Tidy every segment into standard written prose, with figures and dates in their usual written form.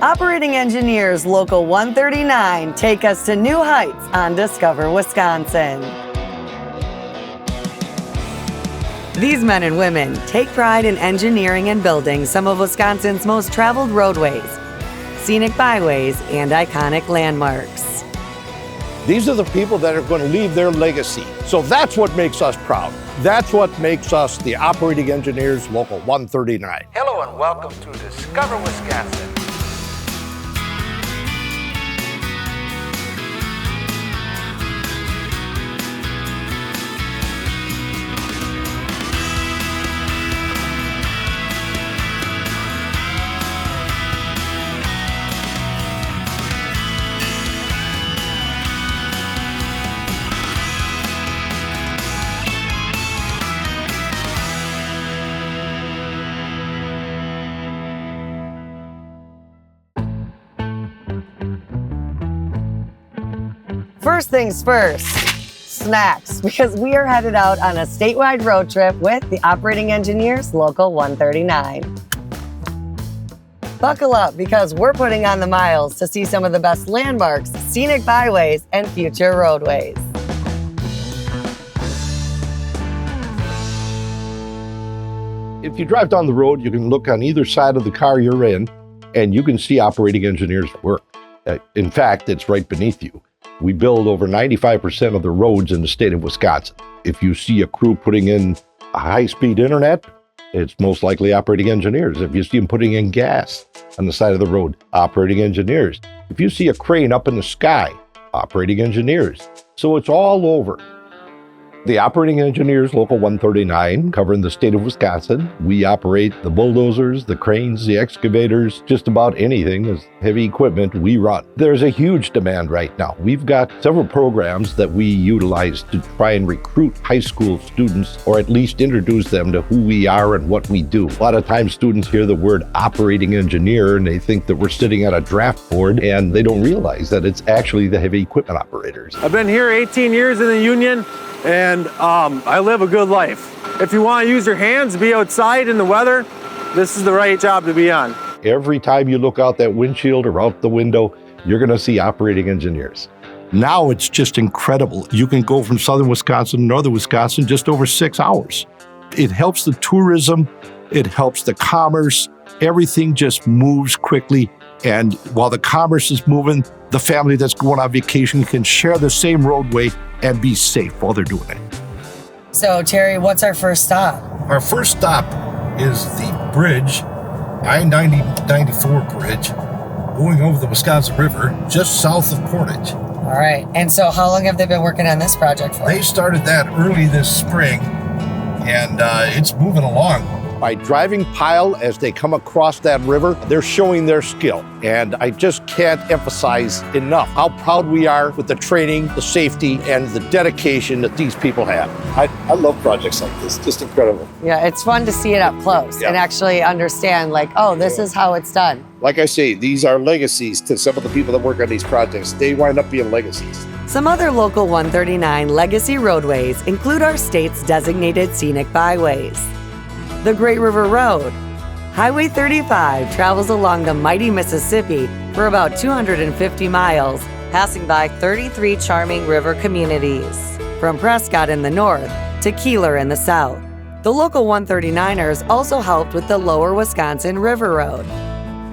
Operating Engineers Local 139 take us to new heights on Discover Wisconsin. These men and women take pride in engineering and building some of Wisconsin's most traveled roadways, scenic byways, and iconic landmarks. These are the people that are going to leave their legacy. So that's what makes us proud. That's what makes us the Operating Engineers Local 139. Hello and welcome to Discover Wisconsin. First things first, snacks, because we are headed out on a statewide road trip with the Operating Engineers Local 139. Buckle up because we're putting on the miles to see some of the best landmarks, scenic byways, and future roadways. If you drive down the road, you can look on either side of the car you're in, and you can see Operating Engineers work. In fact, it's right beneath you. We build over 95% of the roads in the state of Wisconsin. If you see a crew putting in a high-speed internet, it's most likely Operating Engineers. If you see them putting in gas on the side of the road, Operating Engineers. If you see a crane up in the sky, Operating Engineers. So it's all over. The Operating Engineers Local 139, covering the state of Wisconsin. We operate the bulldozers, the cranes, the excavators, just about anything as heavy equipment we run. There's a huge demand right now. We've got several programs that we utilize to try and recruit high school students, or at least introduce them to who we are and what we do. A lot of times students hear the word operating engineer and they think that we're sitting at a draft board, and they don't realize that it's actually the heavy equipment operators. I've been here 18 years in the union, and I live a good life. If you want to use your hands, be outside in the weather, this is the right job to be on. Every time you look out that windshield or out the window, you're going to see Operating Engineers. Now it's just incredible. You can go from southern Wisconsin to northern Wisconsin just over 6 hours. It helps the tourism, it helps the commerce, everything just moves quickly. And while the commerce is moving, the family that's going on vacation can share the same roadway and be safe while they're doing it. So, Terry, what's our first stop? Our first stop is the bridge, I-94 bridge, going over the Wisconsin River, just south of Portage. All right. And so how long have they been working on this project for? They started that early this spring, and it's moving along. By driving pile as they come across that river, they're showing their skill. And I just can't emphasize enough how proud we are with the training, the safety, and the dedication that these people have. I love projects like this, just incredible. Yeah, it's fun to see it up close and actually understand, like, oh, this is how it's done. Like I say, these are legacies to some of the people that work on these projects. They wind up being legacies. Some other Local 139 legacy roadways include our state's designated scenic byways. The Great River Road. Highway 35 travels along the mighty Mississippi for about 250 miles, passing by 33 charming river communities, from Prescott in the north to Keeler in the south. The Local 139ers also helped with the Lower Wisconsin River Road.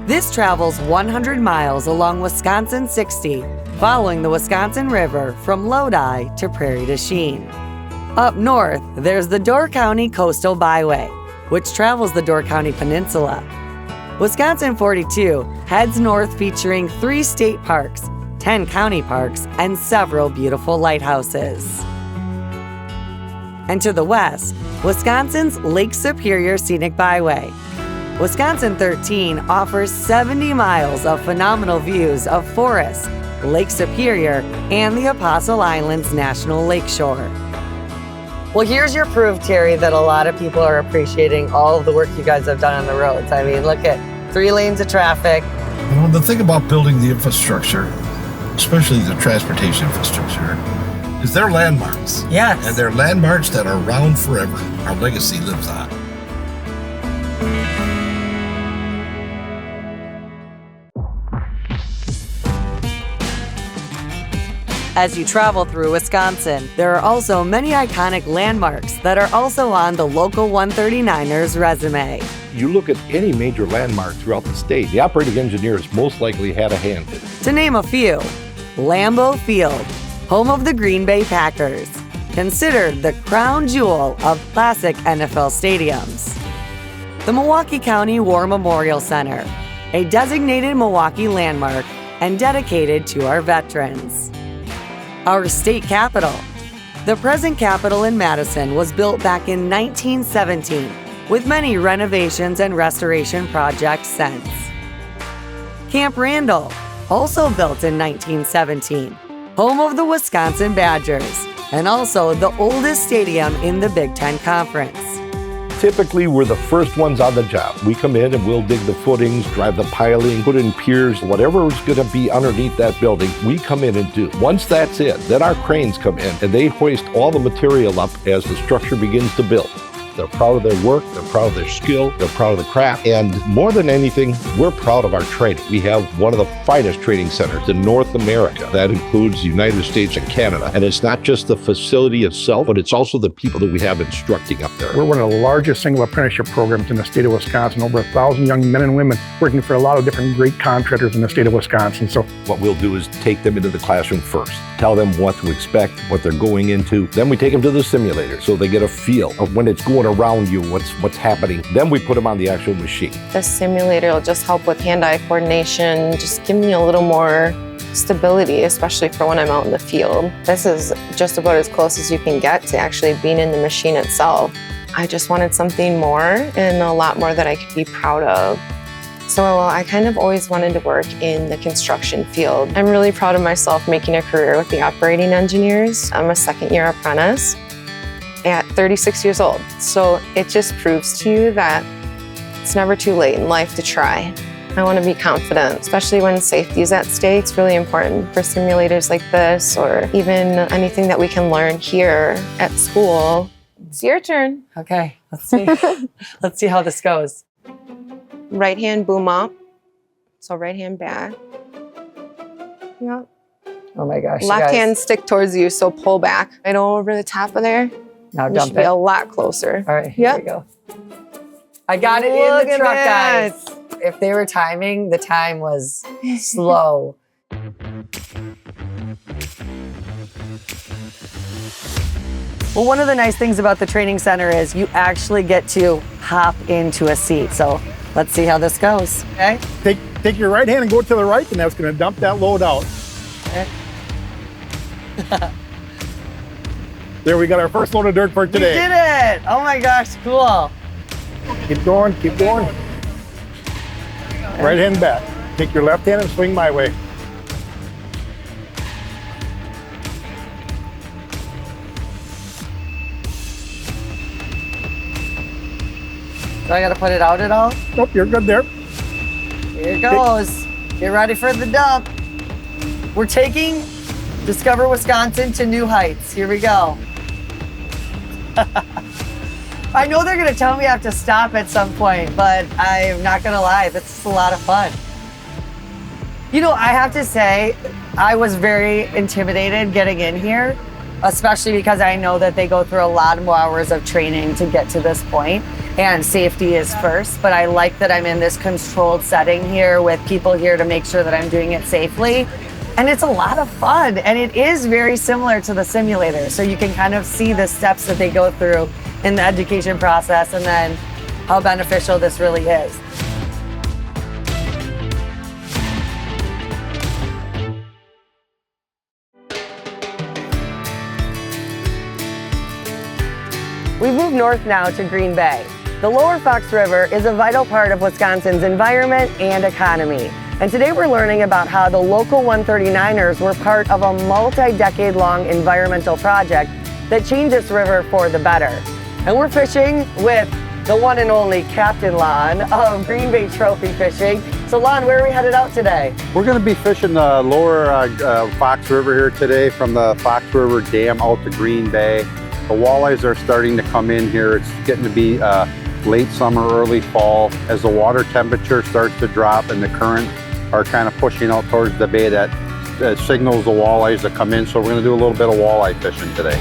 This travels 100 miles along Wisconsin 60, following the Wisconsin River from Lodi to Prairie du Chien. Up north, there's the Door County Coastal Byway, which travels the Door County Peninsula. Wisconsin 42 heads north, featuring 3 state parks, 10 county parks, and several beautiful lighthouses. And to the west, Wisconsin's Lake Superior Scenic Byway. Wisconsin 13 offers 70 miles of phenomenal views of forests, Lake Superior, and the Apostle Islands National Lakeshore. Well, here's your proof, Terry, that a lot of people are appreciating all of the work you guys have done on the roads. I mean, look at 3 lanes of traffic. You know, the thing about building the infrastructure, especially the transportation infrastructure, is they're landmarks. Yes. And they're landmarks that are around forever. Our legacy lives on. as you travel through Wisconsin. There are also many iconic landmarks that are also on the local 139ers resume. You look at any major landmark throughout the state, the operating engineers most likely had a hand in it. To name a few, Lambeau Field, home of the Green Bay Packers, considered the crown jewel of classic NFL stadiums. The Milwaukee County War Memorial Center, a designated Milwaukee landmark and dedicated to our veterans. Our state capitol. The present capitol in Madison was built back in 1917, with many renovations and restoration projects since. Camp Randall, also built in 1917, home of the Wisconsin Badgers, and also the oldest stadium in the Big Ten Conference. Typically, we're the first ones on the job. We come in and we'll dig the footings, drive the piling, put in piers, whatever is going to be underneath that building, we come in and do. Once that's it, then our cranes come in and they hoist all the material up as the structure begins to build. They're proud of their work, they're proud of their skill, they're proud of the craft, and more than anything, we're proud of our training. We have one of the finest training centers in North America. That includes the United States and Canada. And it's not just the facility itself, but it's also the people that we have instructing up there. We're one of the largest single apprenticeship programs in the state of Wisconsin. Over 1,000 young men and women working for a lot of different great contractors in the state of Wisconsin. So what we'll do is take them into the classroom first, tell them what to expect, what they're going into. Then we take them to the simulator so they get a feel of when it's going around you, what's happening. Then we put them on the actual machine. The simulator will just help with hand-eye coordination, just give me a little more stability, especially for when I'm out in the field. This is just about as close as you can get to actually being in the machine itself. I just wanted something more and a lot more that I could be proud of. So I kind of always wanted to work in the construction field. I'm really proud of myself making a career with the operating engineers. I'm a second-year apprentice at 36 years old. So it just proves to you that it's never too late in life to try. I want to be confident, especially when safety is at stake. It's really important for simulators like this, or even anything that we can learn here at school. It's your turn. Okay, let's see. Let's see how this goes. Right hand boom up. So right hand back. Yep. Oh my gosh. Left hand stick towards you, so pull back. Right over the top of there. Now You dump should be it. a lot closer. All right, here Yep. we go. I got it Look in the at truck, that. guys. If they were timing, the time was slow. Well, one of the nice things about the training center is you actually get to hop into a seat. So let's see how this goes. Okay. take your right hand and go to the right, and that's going to dump that load out. Okay. There, we got our first load of dirt for You today. did it! Oh my gosh, cool. Keep going, keep going. Right hand back. Take your left hand and swing my way. Do I gotta put it out at all? Nope, you're good there. Here it goes. Get ready for the dump. We're taking Discover Wisconsin to new heights. Here we go. I know they're gonna tell me I have to stop at some point, but I'm not gonna lie, that's a lot of fun. You know, I have to say, I was very intimidated getting in here, especially because I know that they go through a lot more hours of training to get to this point, and safety is first, but I like that I'm in this controlled setting here with people here to make sure that I'm doing it safely. And it's a lot of fun, and it is very similar to the simulator, so you can kind of see the steps that they go through in the education process and then how beneficial this really is. We've moved north now to Green Bay. The Lower Fox River is a vital part of Wisconsin's environment and economy. And today we're learning about how the local 139ers were part of a multi-decade-long environmental project that changed this river for the better. And we're fishing with the one and only Captain Lon of Green Bay Trophy Fishing. So Lon, where are we headed out today? We're going to be fishing the lower Fox River here today, from the Fox River Dam out to Green Bay. The walleyes are starting to come in here. It's getting to be late summer, early fall. As the water temperature starts to drop and the current are kind of pushing out towards the bay, that signals the walleyes to come in, so we're gonna do a little bit of walleye fishing today.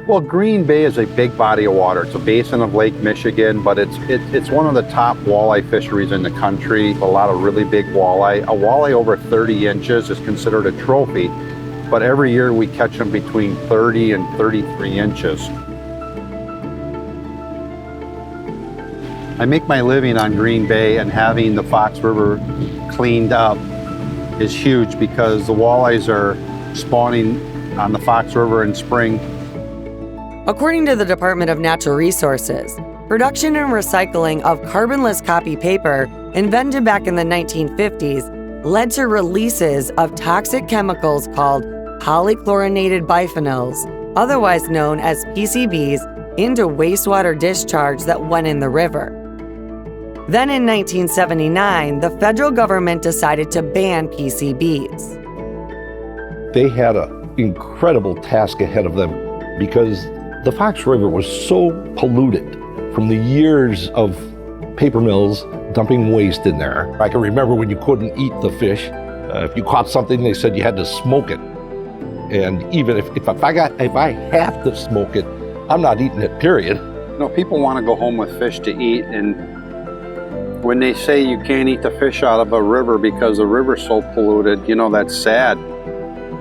Well, Green Bay is a big body of water. It's a basin of Lake Michigan, but it's one of the top walleye fisheries in the country. A lot of really big walleye. A walleye over 30 inches is considered a trophy, but every year we catch them between 30 and 33 inches. I make my living on Green Bay, and having the Fox River cleaned up is huge because the walleyes are spawning on the Fox River in spring. According to the Department of Natural Resources, production and recycling of carbonless copy paper, invented back in the 1950s, led to releases of toxic chemicals called polychlorinated biphenyls, otherwise known as PCBs, into wastewater discharge that went in the river. Then in 1979, the federal government decided to ban PCBs. They had an incredible task ahead of them because the Fox River was so polluted from the years of paper mills dumping waste in there. I can remember when you couldn't eat the fish. If you caught something, they said you had to smoke it. And even if I have to smoke it, I'm not eating it, period. You know, people want to go home with fish to eat, and when they say you can't eat the fish out of a river because the river's so polluted, you know, that's sad.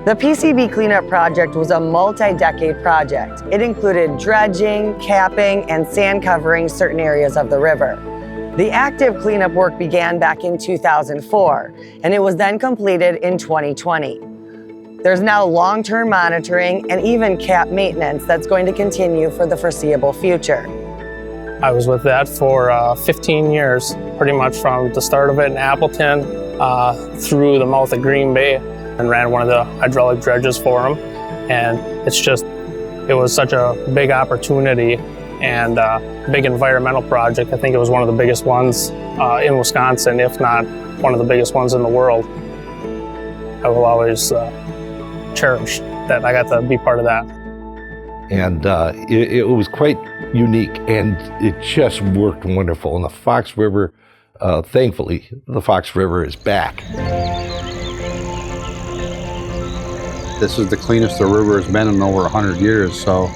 The PCB cleanup project was a multi-decade project. It included dredging, capping, and sand covering certain areas of the river. The active cleanup work began back in 2004, and it was then completed in 2020. There's now long-term monitoring and even cap maintenance that's going to continue for the foreseeable future. I was with that for 15 years, pretty much from the start of it in Appleton through the mouth of Green Bay, and ran one of the hydraulic dredges for them. And it was such a big opportunity and big environmental project. I think it was one of the biggest ones in Wisconsin, if not one of the biggest ones in the world. I will always cherish that I got to be part of that. And it was quite unique, and it just worked wonderful. And the Fox River, thankfully, the Fox River is back. This is the cleanest the river has been in over 100 years, so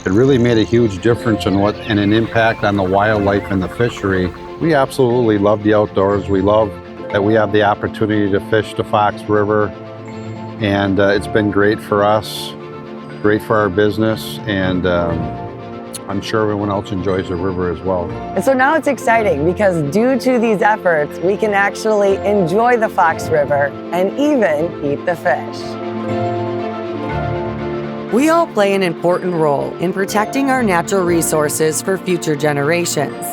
it really made a huge difference and an impact on the wildlife and the fishery. We absolutely love the outdoors. We love that we have the opportunity to fish the Fox River, and it's been great for us, great for our business, and I'm sure everyone else enjoys the river as well. And so now it's exciting because due to these efforts, we can actually enjoy the Fox River and even eat the fish. We all play an important role in protecting our natural resources for future generations.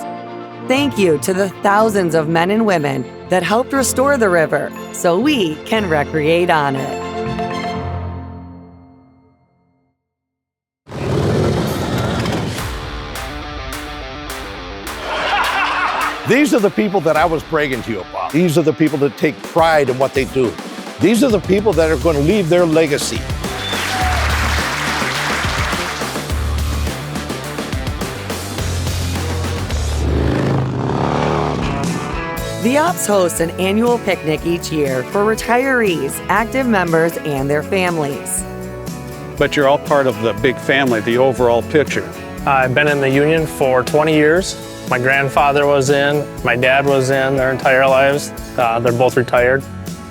Thank you to the thousands of men and women that helped restore the river so we can recreate on it. These are the people that I was bragging to you about. These are the people that take pride in what they do. These are the people that are going to leave their legacy. The Ops hosts an annual picnic each year for retirees, active members, and their families. But you're all part of the big family, the overall picture. I've been in the union for 20 years. My grandfather was in, my dad was in their entire lives. They're both retired,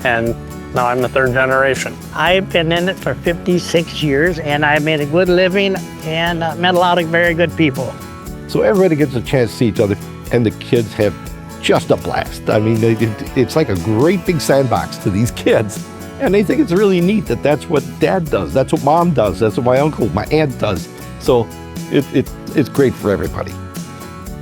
and now I'm the third generation. I've been in it for 56 years, and I've made a good living and met a lot of very good people. So everybody gets a chance to see each other, and the kids have just a blast. I mean, it's like a great big sandbox to these kids, and they think it's really neat that that's what Dad does, that's what Mom does, that's what my uncle, my aunt does. So it's great for everybody.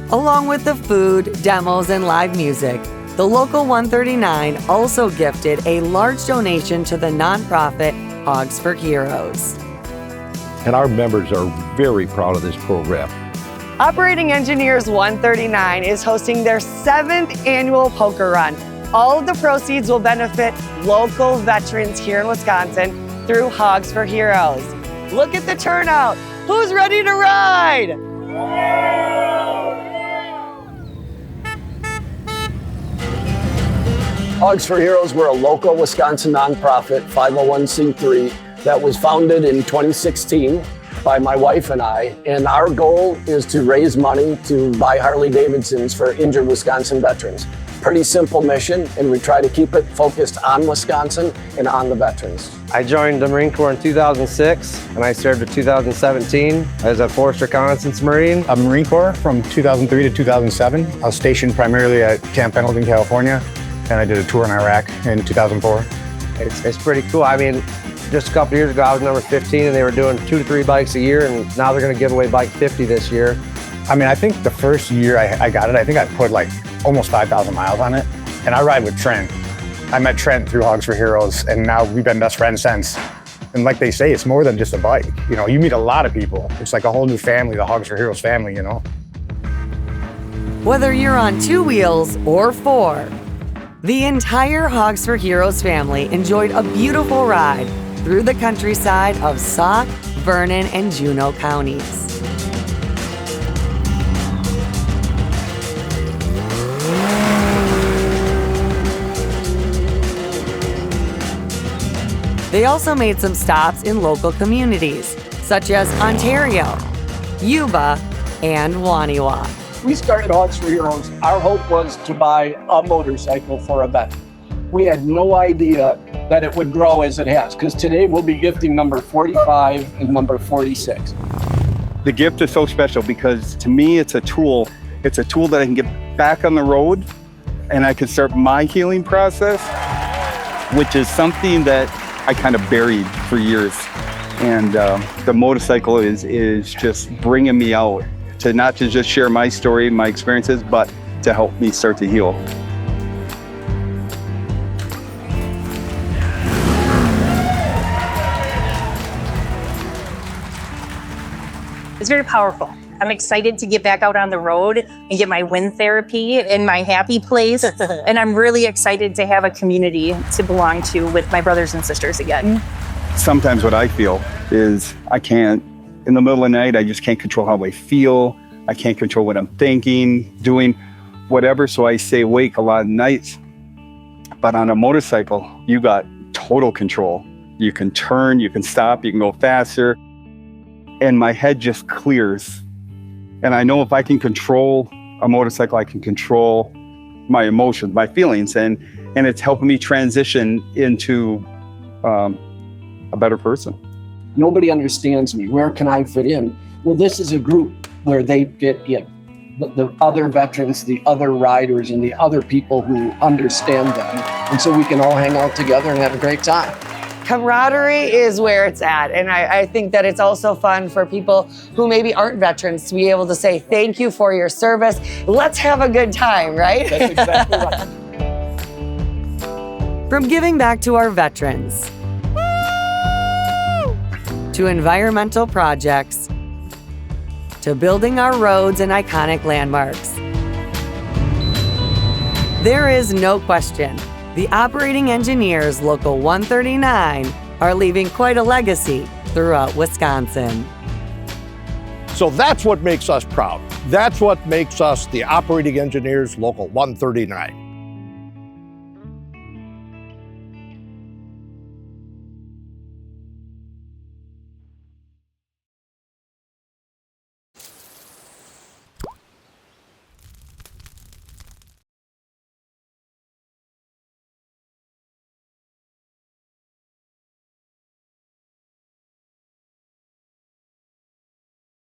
Along with the food, demos, and live music, the Local 139 also gifted a large donation to the nonprofit Hogs for Heroes. And our members are very proud of this program. Operating Engineers 139 is hosting their 7th annual poker run. All of the proceeds will benefit local veterans here in Wisconsin through Hogs for Heroes. Look at the turnout. Who's ready to ride? Hogs for Heroes, we're a local Wisconsin nonprofit, 501c3, that was founded in 2016 by my wife and I. And our goal is to raise money to buy Harley Davidsons for injured Wisconsin veterans. Pretty simple mission, and we try to keep it focused on Wisconsin and on the veterans. I joined the Marine Corps in 2006, and I served in 2017 as a Force Reconnaissance Marine. I'm Marine Corps from 2003 to 2007. I was stationed primarily at Camp Pendleton, California, and I did a tour in Iraq in 2004. It's pretty cool. I mean, just a couple years ago, I was number 15, and they were doing 2 to 3 bikes a year, and now they're going to give away bike 50 this year. I mean, I think the first year I got it, I think I put like almost 5,000 miles on it, and I ride with Trent. I met Trent through Hogs for Heroes, and now we've been best friends since. And like they say, it's more than just a bike. You know, you meet a lot of people. It's like a whole new family, the Hogs for Heroes family, you know? Whether you're on 2 wheels or 4, the entire Hogs for Heroes family enjoyed a beautiful ride through the countryside of Sauk, Vernon, and Juneau counties. They also made some stops in local communities, such as Ontario, Yuba, and Wonewoc. We started Hogs for Heroes. Our hope was to buy a motorcycle for a veteran. We had no idea that it would grow as it has, because today we'll be gifting number 45 and number 46. The gift is so special because to me it's a tool. It's a tool that I can get back on the road and I can start my healing process, which is something that I kind of buried for years. And the motorcycle is just bringing me out to not to just share my story, my experiences, but to help me start to heal. It's very powerful. I'm excited to get back out on the road and get my wind therapy in my happy place. And I'm really excited to have a community to belong to with my brothers and sisters again. Sometimes what I feel is I can't, in the middle of the night, I just can't control how I feel. I can't control what I'm thinking, doing whatever. So I stay awake a lot of nights. But on a motorcycle, you got total control. You can turn, you can stop, you can go faster. And my head just clears. And I know if I can control a motorcycle, I can control my emotions, my feelings, and it's helping me transition into a better person. Nobody understands me. Where can I fit in? Well, this is a group where they fit in. The other veterans, the other riders, and the other people who understand them. And so we can all hang out together and have a great time. Camaraderie is where it's at. And I think that it's also fun for people who maybe aren't veterans to be able to say, thank you for your service. Let's have a good time, right? That's exactly right. From giving back to our veterans, to environmental projects, to building our roads and iconic landmarks. There is no question. The operating engineers, Local 139, are leaving quite a legacy throughout Wisconsin. So that's what makes us proud. That's what makes us the operating engineers, Local 139.